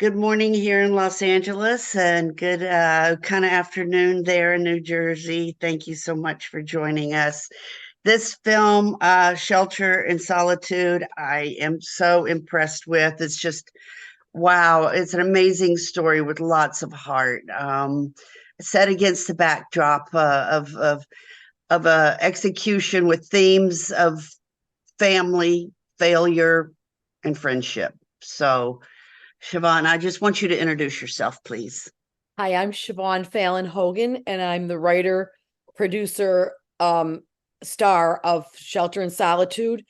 Good morning here in Los Angeles and good kind of afternoon there in New Jersey. Thank you so much for joining us. This film, Shelter in Solitude, I am so impressed with. It's just, wow, it's an amazing story with lots of heart. Set against the backdrop of a execution with themes of family, failure, and friendship. So, Siobhan, I just want you to introduce yourself, please. Hi, I'm Siobhan Fallon Hogan, and I'm the writer, producer, star of Shelter in Solitude,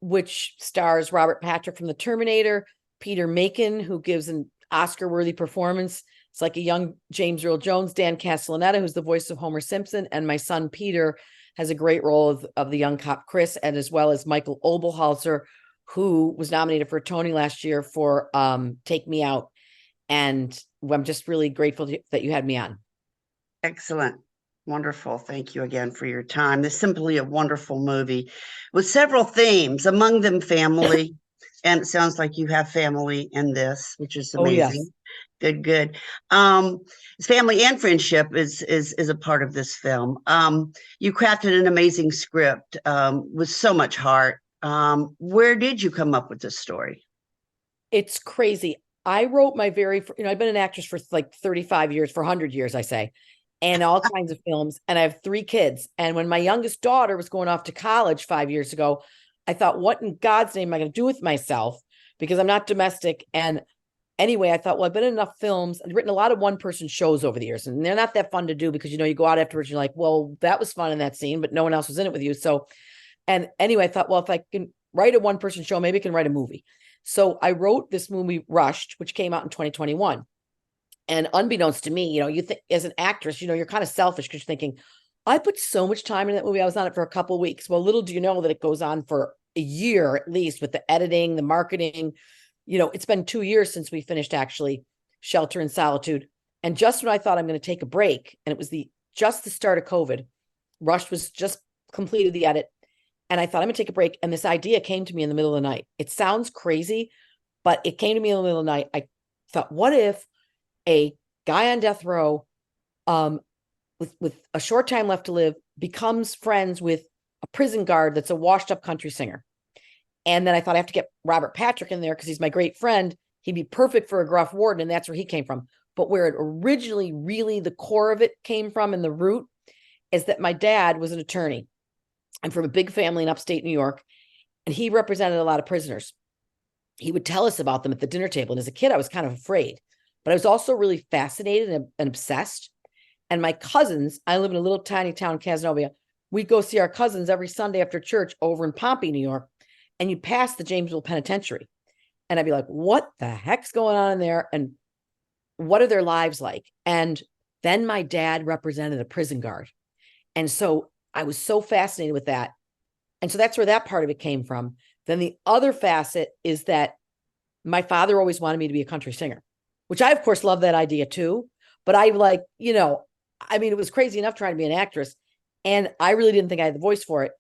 which stars Robert Patrick from the Terminator, Peter Macon, who gives an Oscar-worthy performance. It's like a young James Earl Jones, Dan Castellaneta, who's the voice of Homer Simpson, and my son Peter has a great role of the young cop Chris, and as well as Michael Oberholzer, who was nominated for a Tony last year for Take Me Out. And I'm just really grateful that you had me on. Excellent. Wonderful. Thank you again for your time. This is simply a wonderful movie with several themes, among them family. And it sounds like you have family in this, which is Oh, amazing. yes. Good, good. Um, Family and friendship is a part of this film. You crafted an amazing script with so much heart. Where did you come up with this story? It's crazy. I wrote my I've been an actress for like 35 years, for 100 years, I say, and all kinds of films. And I have 3 kids. And when my youngest daughter was going off to college 5 years ago, I thought, what in God's name am I going to do with myself? Because I'm not domestic. And anyway, I thought, well, I've been in enough films. I've written a lot of one-person shows over the years, and they're not that fun to do because, you go out afterwards, you're like, well, that was fun in that scene, but no one else was in it with you. So, and anyway, I thought, well, if I can write a one-person show, maybe I can write a movie. So I wrote this movie, Rushed, which came out in 2021. And unbeknownst to me, you think as an actress, you're kind of selfish because you're thinking, I put so much time in that movie. I was on it for a couple of weeks. Well, little do you know that it goes on for a year at least with the editing, the marketing. It's been 2 years since we finished actually Shelter in Solitude. And just when I thought I'm going to take a break, and it was just the start of COVID, Rush was just completed the edit. And I thought I'm going to take a break. And this idea came to me in the middle of the night. It sounds crazy, but it came to me in the middle of the night. I thought, what if a guy on death row, with a short time left to live, becomes friends with a prison guard that's a washed up country singer? And then I thought I have to get Robert Patrick in there because he's my great friend. He'd be perfect for a gruff warden. And that's where he came from. But where it originally, really, the core of it came from and the root is that my dad was an attorney. I'm from a big family in upstate New York, and he represented a lot of prisoners. He would tell us about them at the dinner table. And as a kid, I was kind of afraid, but I was also really fascinated and obsessed. And my cousins, I live in a little tiny town, Casanova. We'd go see our cousins every Sunday after church over in Pompey, New York. And you pass the Jamesville Penitentiary. And I'd be like, what the heck's going on in there? And what are their lives like? And then my dad represented a prison guard. And so I was so fascinated with that. And so that's where that part of it came from. Then the other facet is that my father always wanted me to be a country singer, which I, of course, love that idea too. But I it was crazy enough trying to be an actress. And I really didn't think I had the voice for it.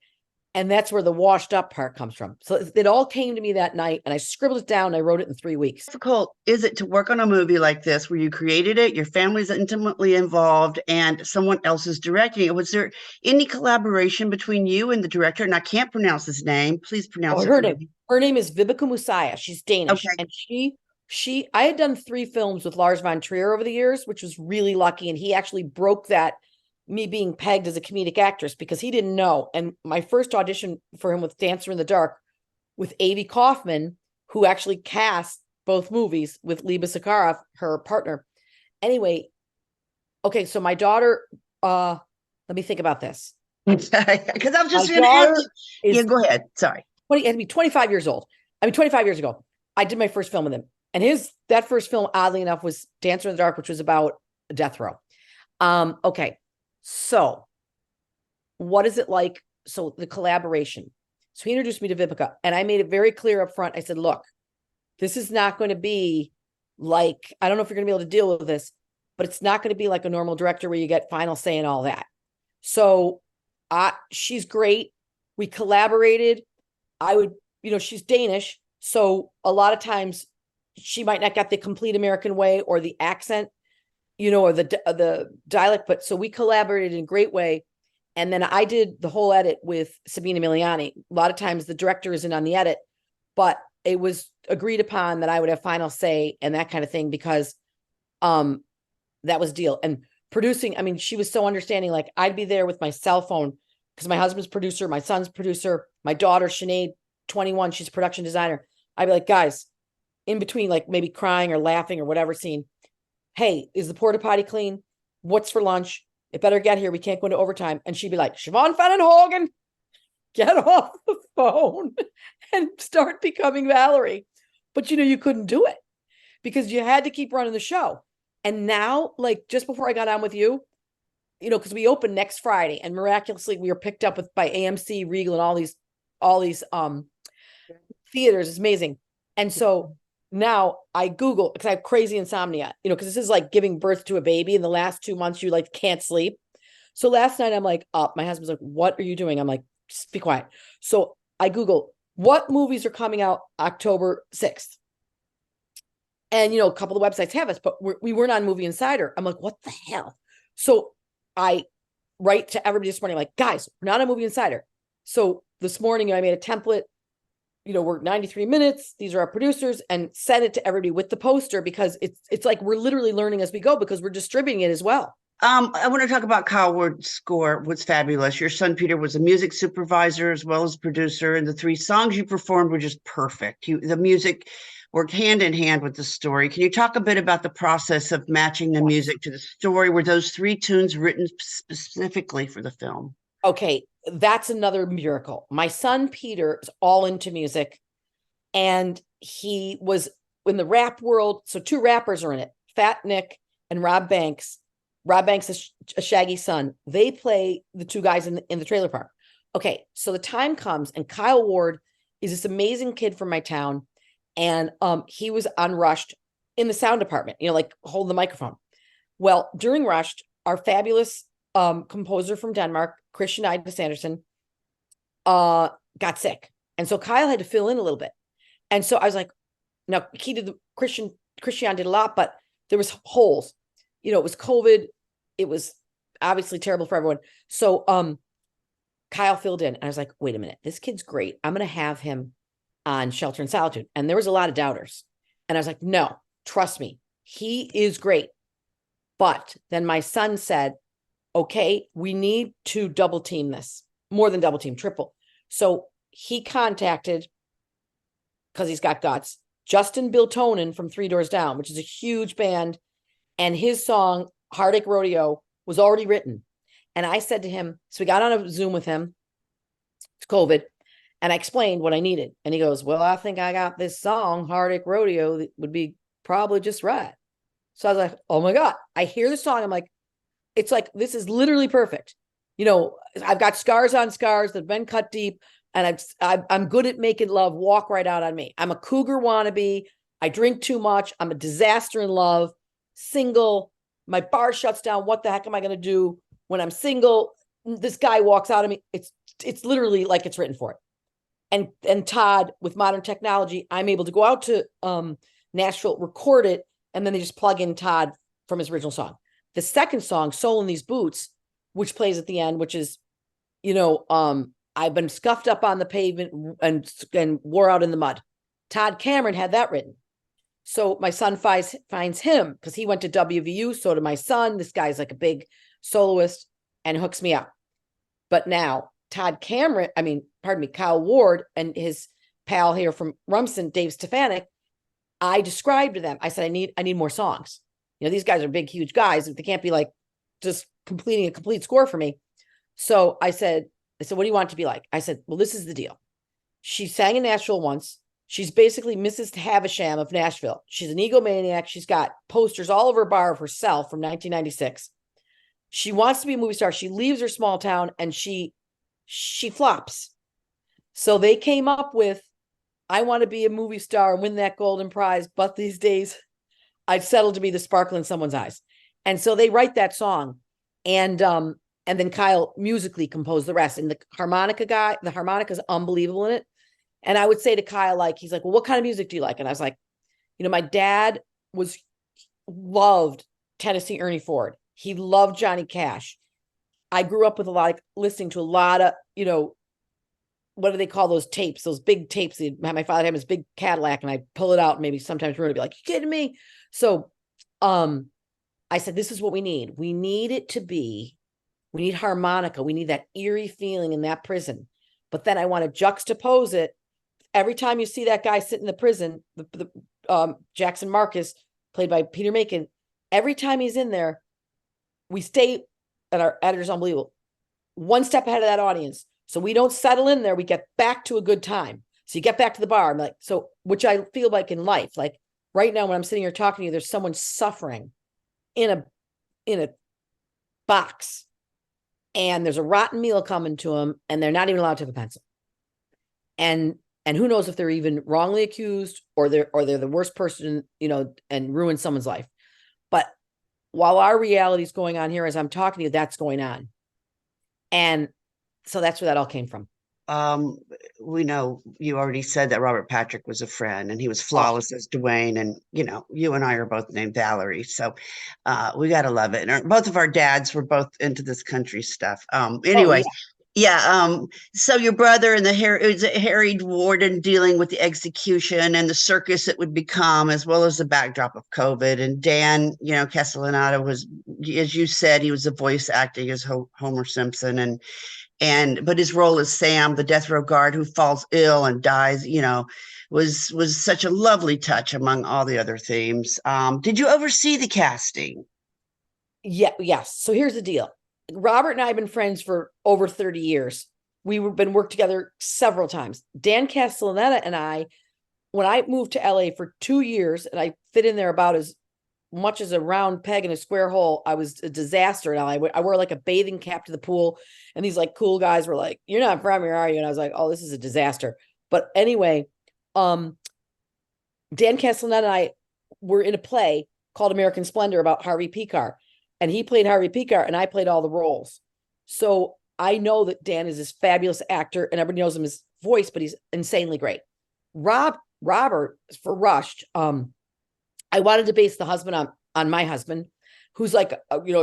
And that's where the washed up part comes from. So it all came to me that night, and I scribbled it down. And I wrote it in 3 weeks. How difficult is it to work on a movie like this where you created it, your family's intimately involved, and someone else is directing it? Was there any collaboration between you and the director? And I can't pronounce his name. Please Oh, pronounce it her for name. me. Her name is Vibeke Muasya. She's Danish, Okay. and I had done 3 films with Lars von Trier over the years, which was really lucky. And he actually broke that, me being pegged as a comedic actress, because he didn't know. And my first audition for him with Dancer in the Dark with Avi Kaufman, who actually cast both movies with Liba Sakharov, her partner. Anyway, okay, so my daughter, let me think about this. Because I'm My just going to ask daughter you. Yeah, is go ahead. Sorry. 20, had to be 25 years old. 25 years ago, I did my first film with him. And that first film, oddly enough, was Dancer in the Dark, which was about a death row. Okay. So what is it like? So the collaboration. So he introduced me to Vibeke, and I made it very clear up front. I said, look, this is not going to be like, I don't know if you're going to be able to deal with this, but it's not going to be like a normal director where you get final say and all that. So she's great. We collaborated. She's Danish. So a lot of times she might not get the complete American way or the accent, or the dialect, but so we collaborated in a great way. And then I did the whole edit with Sabina Miliani. A lot of times the director isn't on the edit, but it was agreed upon that I would have final say and that kind of thing, because that was deal. And producing, I mean, she was so understanding. Like, I'd be there with my cell phone because my husband's producer, my son's producer, my daughter, Sinead, 21, she's a production designer. I'd be like, guys, in between, like maybe crying or laughing or whatever scene, hey, is the porta potty clean? What's for lunch? It better get here. We can't go into overtime. And she'd be like, Siobhan Fallon Hogan, get off the phone and start becoming Valerie. But you couldn't do it because you had to keep running the show. And now, like just before I got on with you, because we open next Friday, and miraculously we were picked up by AMC, Regal, and all these theaters. It's amazing. And so now I Google, because I have crazy insomnia, because this is like giving birth to a baby. In the last 2 months, you like can't sleep. So last night I'm like up. My husband's like, what are you doing? I'm like, just be quiet. So I Google what movies are coming out October 6th. And, a couple of websites have us, but we weren't on Movie Insider. I'm like, what the hell? So I write to everybody this morning, like, guys, we're not on Movie Insider. So this morning I made a template, we're 93 minutes. These are our producers, and send it to everybody with the poster, because it's like we're literally learning as we go, because we're distributing it as well. I want to talk about Kyle Ward's score. Was fabulous. Your son Peter was a music supervisor as well as producer, and the 3 songs you performed were just perfect. The music worked hand in hand with the story. Can you talk a bit about the process of matching the music to the story? Were those 3 tunes written specifically for the film? Okay, that's another miracle. My son Peter is all into music, and he was in the rap world. So 2 rappers are in it, Fat Nick and Rob Banks. Rob Banks is a Shaggy son. They play the 2 guys in the trailer park. Okay, so the time comes, and Kyle Ward is this amazing kid from my town, and he was on Rushed in the sound department, like hold the microphone. Well, during Rushed, our fabulous composer from Denmark, Christian Sanderson, got sick, and so Kyle had to fill in a little bit. And so I was like, now he did Christian did a lot, but there was holes. It was COVID. It was obviously terrible for everyone. So Kyle filled in, and I was like, wait a minute, this kid's great. I'm going to have him on Shelter and Solitude. And there was a lot of doubters. And I was like, no, trust me, he is great. But then my son said, okay, we need to double team this, more than double team, triple. So he contacted, because he's got guts, Justin Biltonen from 3 Doors Down, which is a huge band. And his song, Heartache Rodeo, was already written. And I said to him, so we got on a Zoom with him, it's COVID, and I explained what I needed. And he goes, well, I think I got this song, Heartache Rodeo, that would be probably just right. So I was like, oh my God, I hear the song. I'm like, it's like, this is literally perfect. I've got scars on scars that have been cut deep, and I'm good at making love walk right out on me. I'm a cougar wannabe. I drink too much. I'm a disaster in love, single. My bar shuts down. What the heck am I going to do when I'm single? This guy walks out of me. It's literally like it's written for it. And Todd, with modern technology, I'm able to go out to Nashville, record it, and then they just plug in Todd from his original song. The second song, Soul in These Boots, which plays at the end, which is, I've been scuffed up on the pavement and wore out in the mud. Todd Cameron had that written. So my son finds him, because he went to WVU. So did my son. This guy's like a big soloist, and hooks me up. But now Kyle Ward and his pal here from Rumson, Dave Stefanik, I described to them, I said, I need more songs. These guys are big, huge guys. They can't be like just completing a complete score for me. So I said, what do you want it to be like? I said, well, this is the deal. She sang in Nashville once. She's basically Mrs. Havisham of Nashville. She's an egomaniac. She's got posters all over her bar of herself from 1996. She wants to be a movie star. She leaves her small town, and she flops. So they came up with, I want to be a movie star and win that golden prize, but these days I'd settle to be the sparkle in someone's eyes. And so they write that song, and then Kyle musically composed the rest. And the harmonica is unbelievable in it. And I would say to Kyle, he's like, well, what kind of music do you like? And I was like, My dad loved Tennessee Ernie Ford. He loved Johnny Cash. I grew up with listening to a lot of, what do they call those tapes? Those big tapes. My father had his big Cadillac, and I pull it out, and maybe sometimes we're gonna be like, "You kidding me?" So, I said, "This is what we need. We need harmonica. We need that eerie feeling in that prison." But then I want to juxtapose it. Every time you see that guy sit in the prison, Jackson Marcus, played by Peter Macon, every time he's in there, we stay, and our editor's unbelievable, one step ahead of that audience. So we don't settle in there. We get back to a good time. So you get back to the bar. I'm like, which I feel like in life, like right now when I'm sitting here talking to you, there's someone suffering in a box, and there's a rotten meal coming to them, and they're not even allowed to have a pencil. And who knows if they're even wrongly accused or they're the worst person, and ruin someone's life. But while our reality is going on here as I'm talking to you, that's going on. And so that's where that all came from. We know you already said that Robert Patrick was a friend, and he was flawless as Dwayne. And you and I are both named Valerie, so we gotta love it. And both of our dads were both into this country stuff. Anyway, yeah. So your brother and it was a harried warden dealing with the execution and the circus it would become, as well as the backdrop of COVID. And Dan, Castellaneta was, as you said, he was the voice acting as Homer Simpson, but his role as Sam, the death row guard who falls ill and dies, was such a lovely touch among all the other themes. Did you oversee the casting? Yeah, yes. So here's the deal. Robert and I have been friends for over 30 years. We've been worked together several times. Dan Castellaneta and I, when I moved to LA for 2 years, and I fit in there about as much as a round peg in a square hole, I was a disaster. And I wore like a bathing cap to the pool, and these like cool guys were like, "You're not from here, are you?" And I was like, "Oh, this is a disaster." But anyway, Dan Castellaneta and I were in a play called American Splendor about Harvey Pekar, and he played Harvey Pekar, and I played all the roles. So I know that Dan is this fabulous actor, and everybody knows him his voice, but he's insanely great. Robert for Rushed, I wanted to base the husband on my husband, who's like,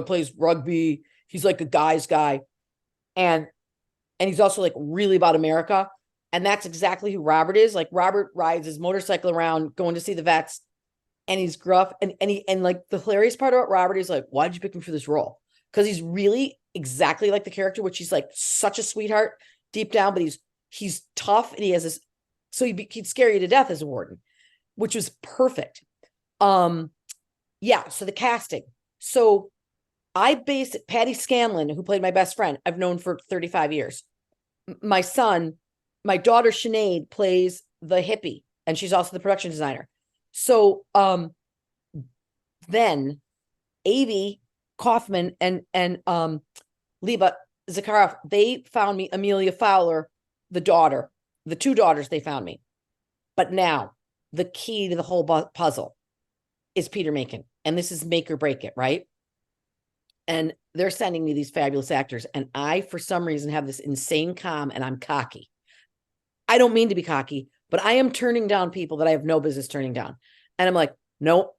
plays rugby. He's like a guy's guy. And he's also like really about America. And that's exactly who Robert is. Like Robert rides his motorcycle around going to see the vets, and he's gruff. And like the hilarious part about Robert is like, why did you pick him for this role? Because he's really exactly like the character, which he's like such a sweetheart deep down, but he's tough, and he has this, so he'd scare you to death as a warden, which was perfect. Yeah, so the casting. So I based Patty Scanlon, who played my best friend, I've known for 35 years. My daughter Sinead plays the hippie, and she's also the production designer. So then Avi Kaufman and Liba Zakharov, they found me Amelia Fowler, the two daughters they found me. But now the key to the whole puzzle is Peter Macon. And this is make or break it, right? And they're sending me these fabulous actors. And I, for some reason, have this insane calm, and I'm cocky. I don't mean to be cocky, but I am turning down people that I have no business turning down. And I'm like, no.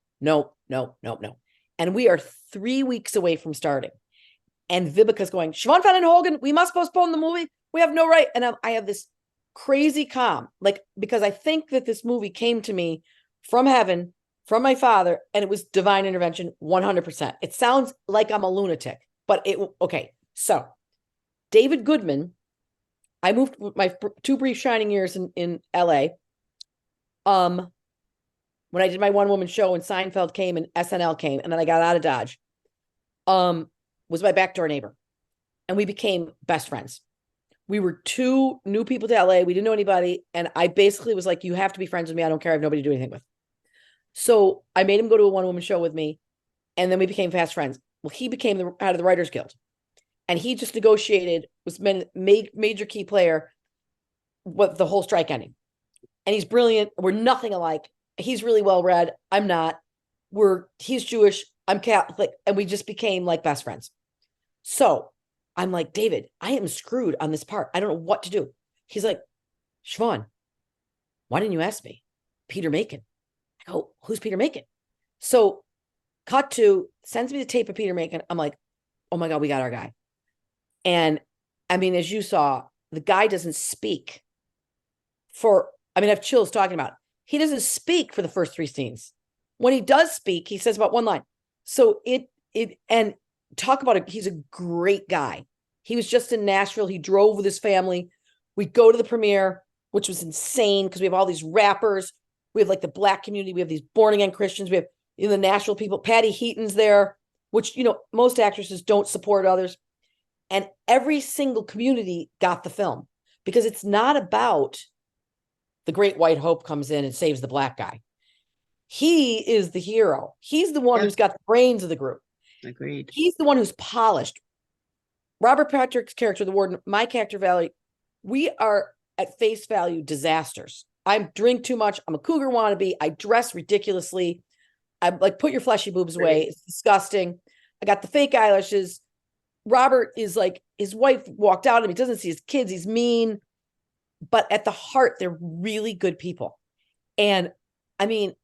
And we are 3 weeks away from starting. And Vibeka's going, Siobhan Fallon Hogan, we must postpone the movie. We have no right. And I have this crazy calm, like, because I think that this movie came to me from heaven, from my father, and it was divine intervention 100%. It sounds like I'm a lunatic, but okay. So David Goodman, I moved with my 2 brief shining years in LA. When I did my one woman show and Seinfeld came and SNL came, and then I got out of Dodge, was my backdoor neighbor, and we became best friends. We were 2 new people to LA. We didn't know anybody. And I basically was like, you have to be friends with me. I don't care. I have nobody to do anything with. So I made him go to a one woman show with me. And then we became fast friends. Well, he became the head of the Writers Guild, and he just negotiated, was major key player with the whole strike ending. And he's brilliant. We're nothing alike. He's really well read. I'm not. He's Jewish. I'm Catholic. And we just became like best friends. So I'm like, David, I am screwed on this part. I don't know what to do. He's like, Siobhan, why didn't you ask me? Peter Macon. I go, who's Peter Macon? So cut to, sends me the tape of Peter Macon. I'm like, oh my God, we got our guy. And I mean, as you saw, the guy doesn't speak I have chills talking about it. He doesn't speak for the first 3 scenes. When he does speak, he says about 1 line. So and talk about it. He's a great guy. He was just in Nashville. He drove with his family. We go to the premiere, which was insane because we have all these rappers. We have like the Black community. We have these born again Christians. We have the Nashville people. Patty Heaton's there, which, most actresses don't support others. And every single community got the film because it's not about the great white hope comes in and saves the Black guy. He is the hero. He's the one who's got the brains of the group. Agreed. He's the one who's polished. Robert Patrick's character, the warden, my character, Valerie, we are at face value disasters. I drink too much. I'm a cougar wannabe. I dress ridiculously. I'm like, put your fleshy boobs away. It's disgusting. I got the fake eyelashes. Robert is like, his wife walked out on him. He doesn't see his kids. He's mean. But at the heart, they're really good people. And I mean,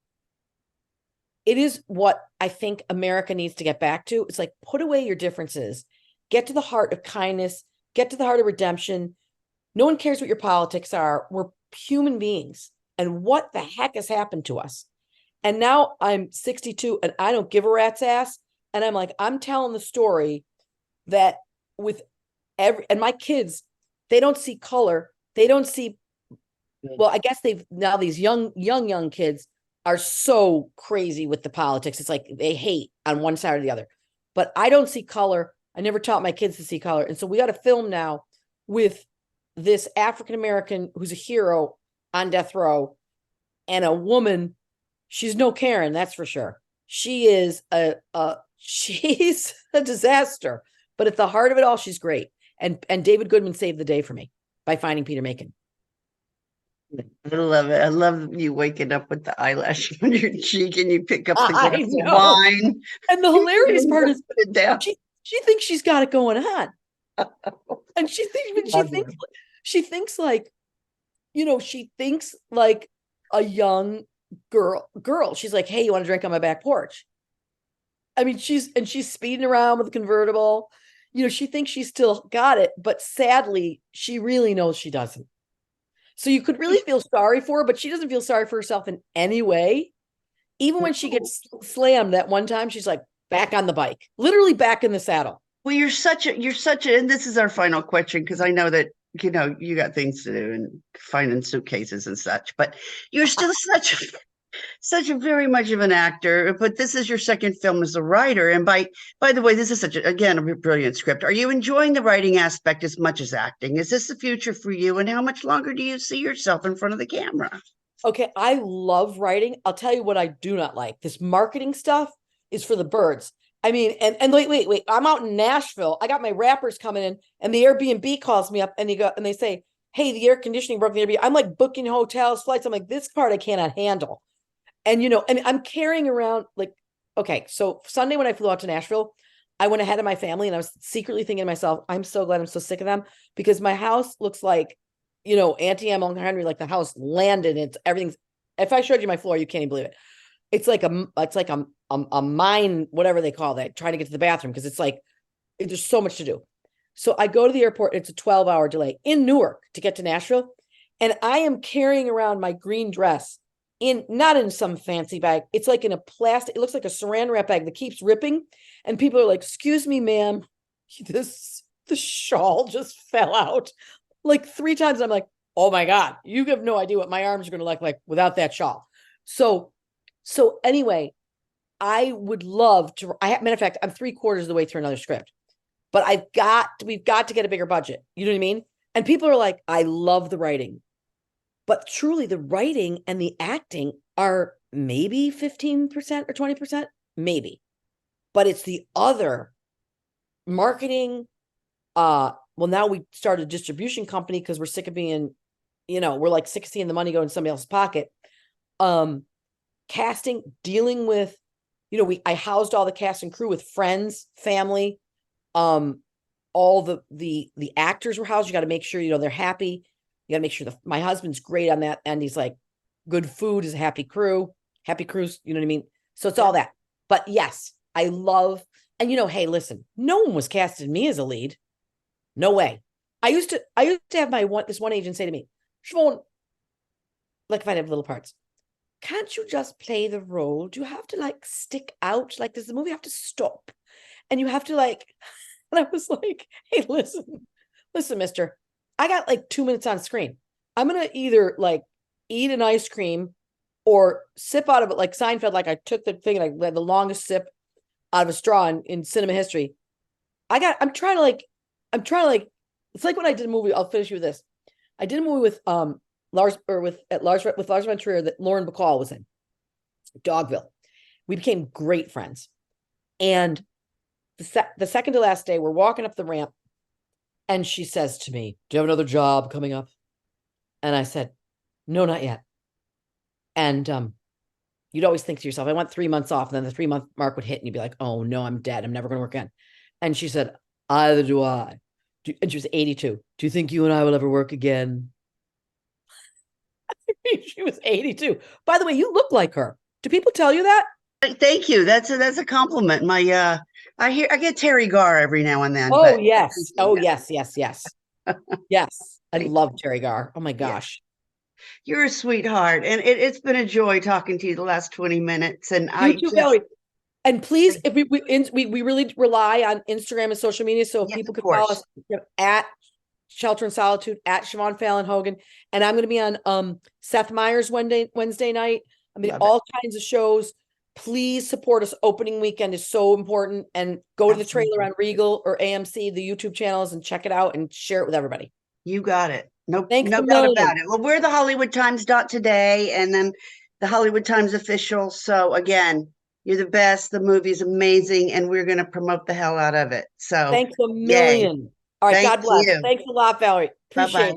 it is what I think America needs to get back to. It's like, put away your differences, get to the heart of kindness, get to the heart of redemption. No one cares what your politics are. We're human beings. And what the heck has happened to us? And now I'm 62 and I don't give a rat's ass. And I'm like, I'm telling the story that with and my kids, they don't see color. They don't see, well, I guess now these young kids are so crazy with the politics. It's like they hate on one side or the other. But I don't see color. I never taught my kids to see color. And so we got a film now with this African-American who's a hero on death row and a woman. She's no Karen, that's for sure. She is she's a disaster. But at the heart of it all, she's great. And David Goodman saved the day for me by finding Peter Macon. I love it. I love you waking up with the eyelash on your cheek and you pick up the glass of wine. And the hilarious part is she thinks she's got it going on. And she thinks like, she thinks like a young girl. She's like, hey, you want to drink on my back porch? I mean, she's speeding around with a convertible. She thinks she's still got it, but sadly, she really knows she doesn't. So you could really feel sorry for her, but she doesn't feel sorry for herself in any way. Even when she gets slammed that one time, she's like back on the bike, literally back in the saddle. Well, you're such a, and this is our final question, because I know that, you got things to do and finding suitcases and such, but you're still such a very much of an actor, but this is your second film as a writer. And by the way, this is again, a brilliant script. Are you enjoying the writing aspect as much as acting? Is this the future for you? And how much longer do you see yourself in front of the camera? Okay. I love writing. I'll tell you what I do not like. This marketing stuff is for the birds. I mean, and wait. I'm out in Nashville. I got my rappers coming in and the Airbnb calls me up and they say, hey, the air conditioning broke in the Airbnb. I'm like booking hotels, flights. I'm like, this part I cannot handle. And, and I'm carrying around like, okay, so Sunday when I flew out to Nashville, I went ahead of my family and I was secretly thinking to myself, I'm so glad I'm so sick of them because my house looks like, Auntie Emma and Henry, like the house landed. It's everything's, if I showed you my floor, you can't even believe it. It's like a mine, whatever they call that, trying to get to the bathroom. Cause it's like, there's so much to do. So I go to the airport. It's a 12-hour delay in Newark to get to Nashville. And I am carrying around my green dress not in some fancy bag. It's like in a plastic, it looks like a saran wrap bag that keeps ripping. And people are like, excuse me, ma'am, the shawl just fell out like 3 times. I'm like, oh my God, you have no idea what my arms are going to look like without that shawl. So anyway, I would love to, matter of fact, I'm 3/4 of the way through another script, but we've got to get a bigger budget. You know what I mean? And people are like, I love the writing. But truly, the writing and the acting are maybe 15% or 20%, maybe. But it's the other marketing. Well, now we started a distribution company because we're sick of being, we're like sick of seeing the money go in somebody else's pocket. Casting, dealing with, I housed all the cast and crew with friends, family. All the actors were housed. You got to make sure, they're happy. You got to make sure my husband's great on that. And he's like, good food is a happy crew, Happy cruise, you know what I mean? So it's all that. But yes, I love, and hey, listen, no one was casting me as a lead. No way. I used to have this one agent say to me, Siobhan, like if I have little parts, can't you just play the role? Do you have to like stick out? Like, does the movie have to stop? And you have to like, and I was like, hey, listen, mister, I got like 2 minutes on screen. I'm going to either like eat an ice cream or sip out of it like Seinfeld. Like I took the thing and I had the longest sip out of a straw in cinema history. I'm trying to like, it's like when I did a movie, I'll finish you with this. I did a movie with Lars von Trier that Lauren Bacall was in, Dogville. We became great friends. And the second to last day, we're walking up the ramp and she says to me, do you have another job coming up? And I said, no, not yet. And you'd always think to yourself, I want 3 months off. And then the 3-month mark would hit and you'd be like, oh no, I'm dead. I'm never going to work again. And she said, either do I. And she was 82. Do you think you and I will ever work again? She was 82. By the way, you look like her. Do people tell you that? Thank you. That's a compliment. I get Terry Garr every now and then. Oh but yes. Oh yeah. yes. Yes. I love Terry Garr. Oh my gosh. You're a sweetheart, and it's been a joy talking to you the last 20 minutes. And You too, Valerie. And please, if we really rely on Instagram and social media, so if people could follow us at Shelter in Solitude, at Siobhan Fallon Hogan, and I'm going to be on Seth Meyers Wednesday night. I mean, all kinds of shows. Please support us. Opening weekend is so important, and go to the trailer on Regal or AMC, the YouTube channels, and check it out and share it with everybody. You got it. No doubt about it. Well, we're the HollywoodTimes.today, and then the Hollywood Times official. So again, you're the best. The movie's amazing, and we're going to promote the hell out of it. So thanks a million. All right, God bless. You. Thanks a lot, Valerie. Appreciate it.